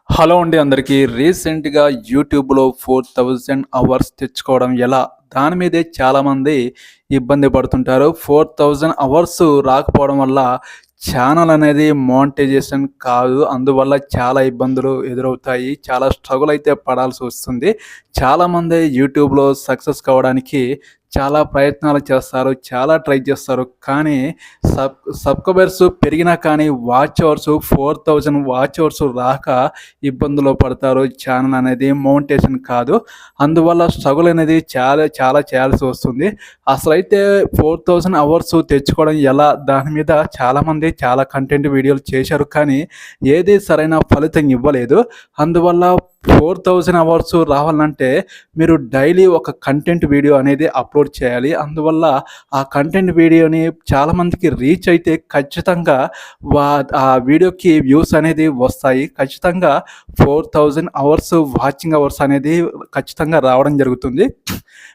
Hello అండి అందరికీ. రీసెంట్‌గా యూట్యూబ్‌లో 4000 అవర్స్ తెచ్చుకోవడం ఎలా? దాని మీదే చాలామంది ఇబ్బంది పడుతుంటారు. 4000 అవర్స్ రాకపోవడం వల్ల ఛానల్ అనేది మోనిటైజేషన్ కాదు. అందువల్ల చాలా ఇబ్బందులు ఎదురవుతాయి. చాలా స్ట్రగుల్ అయితే పడాల్సొస్తుంది. చాలామంది యూట్యూబ్‌లో సక్సెస్ కావడానికి చాలా ప్రయత్నాలు చేస్తారు. చాలా ట్రై చేస్తారు. కానీ సబ్‌స్క్రైబర్స్ పెరిగినా కానీ వాచ్ అవర్స్ 4000 వాచ్ అవర్స్ రాక ఇబ్బందులో పడతారు. ఛానల్ అనేది మౌంటేషన్ కాదు. అందువల్ల స్ట్రగుల్ అనేది చాలా చేయాల్సి వస్తుంది. అసలైతే 4000 అవర్స్ తెచ్చుకోవడం ఎలా? దాని మీద చాలామంది చాలా కంటెంట్ వీడియోలు చేశారు. కానీ ఏది సరైన ఫలితం ఇవ్వలేదు. అందువల్ల 4000 అవర్స్ రావాలంటే మీరు డైలీ ఒక కంటెంట్ వీడియో అనేది అప్లోడ్ చేయాలి. అందువల్ల ఆ కంటెంట్ వీడియోని చాలామందికి రీచ్ అయితే ఖచ్చితంగా వా ఆ వీడియోకి వ్యూస్ అనేది వస్తాయి. ఖచ్చితంగా 4000 అవర్స్ వాచింగ్ అవర్స్ అనేది ఖచ్చితంగా రావడం జరుగుతుంది.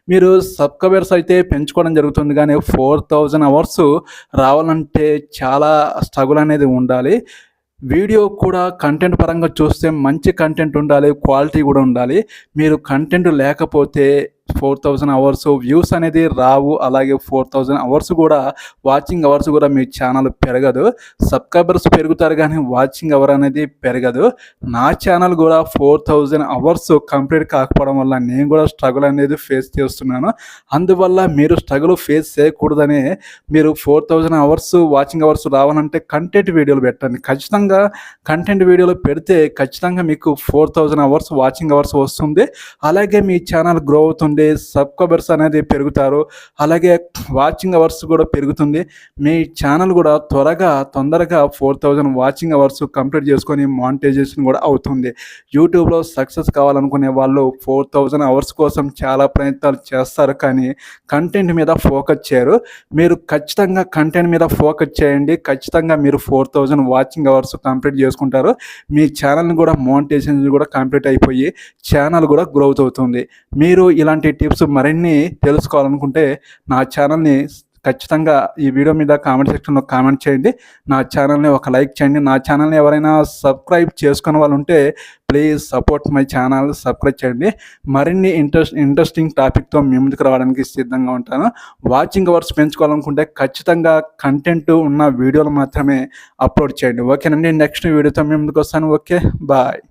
మీరు సబ్‌స్క్రైబర్స్ అయితే పెంచుకోవడం జరుగుతుంది. కానీ 4000 అవర్స్ రావాలంటే చాలా స్ట్రగుల్ అనేది ఉండాలి. వీడియో కూడా కంటెంట్ పరంగా చూస్తే మంచి కంటెంట్ ఉండాలి. క్వాలిటీ కూడా ఉండాలి. మీరు కంటెంట్ లేకపోతే 4000 అవర్స్ వ్యూస్ అనేది రావు. అలాగే 4000 అవర్స్ కూడా వాచింగ్ అవర్స్ కూడా మీ ఛానల్ పెరగదు. సబ్‌స్క్రైబర్స్ పెరుగుతారు కానీ వాచింగ్ అవర్ అనేది పెరగదు. నా ఛానల్ కూడా 4000 అవర్స్ కంప్లీట్ కాకపోవడం వల్ల నేను కూడా స్ట్రగుల్ అనేది ఫేస్ చేస్తున్నాను. అందువల్ల మీరు స్ట్రగుల్ ఫేస్ చేయకూడదనే మీరు 4000 అవర్స్ వాచింగ్ అవర్స్ రావాలంటే కంటెంట్ వీడియోలు పెట్టండి. ఖచ్చితంగా కంటెంట్ వీడియోలు పెడితే ఖచ్చితంగా మీకు 4000 అవర్స్ వాచింగ్ అవర్స్ వస్తుంది. అలాగే మీ ఛానల్ గ్రో అవుతుంది. సబ్‌స్క్రైబర్స్ అనేది పెరుగుతారు. అలాగే వాచింగ్ అవర్స్ కూడా పెరుగుతుంది. మీ ఛానల్ కూడా తొందరగా 4000 వాచింగ్ అవర్స్ కంప్లీట్ చేసుకొని మానిటైజేషన్ కూడా అవుతుంది. యూట్యూబ్‌లో సక్సెస్ కావాలనుకునే వాళ్ళు 4000 అవర్స్ కోసం చాలా ప్రయత్నాలు చేస్తారు. కానీ కంటెంట్ మీద ఫోకస్ చేయరు. మీరు ఖచ్చితంగా కంటెంట్ మీద ఫోకస్ చేయండి. ఖచ్చితంగా మీరు 4000 వాచింగ్ అవర్స్ కంప్లీట్ చేసుకుంటారు. మీ ఛానల్‌ని కూడా మానిటైజేషన్ కూడా కంప్లీట్ అయిపోయి ఛానల్ కూడా గ్రోత్ అవుతుంది. మీరు ఇలాంటి టిప్స్ మరిన్ని తెలుసుకోవాలనుకుంటే నా ఛానల్‌ని ఖచ్చితంగా ఈ వీడియో మీద కామెంట్ సెక్షన్‌లో కామెంట్ చేయండి. నా ఛానల్‌ని ఒక లైక్ చేయండి. నా ఛానల్‌ని ఎవరైనా సబ్స్క్రైబ్ చేసుకున్న వాళ్ళు ఉంటే please support my channel, subscribe చేయండి. మరిన్ని ఇంట్రెస్టింగ్ టాపిక్‌తో మీ ముందుకు రావడానికి సిద్ధంగా ఉంటాను. వాచింగ్ అవర్స్ పెంచుకోవాలనుకుంటే ఖచ్చితంగా కంటెంట్ ఉన్న వీడియోలు మాత్రమే అప్లోడ్ చేయండి. ఓకేనండి. నెక్స్ట్ వీడియోతో మీ ముందుకు వస్తాను. Okay, bye.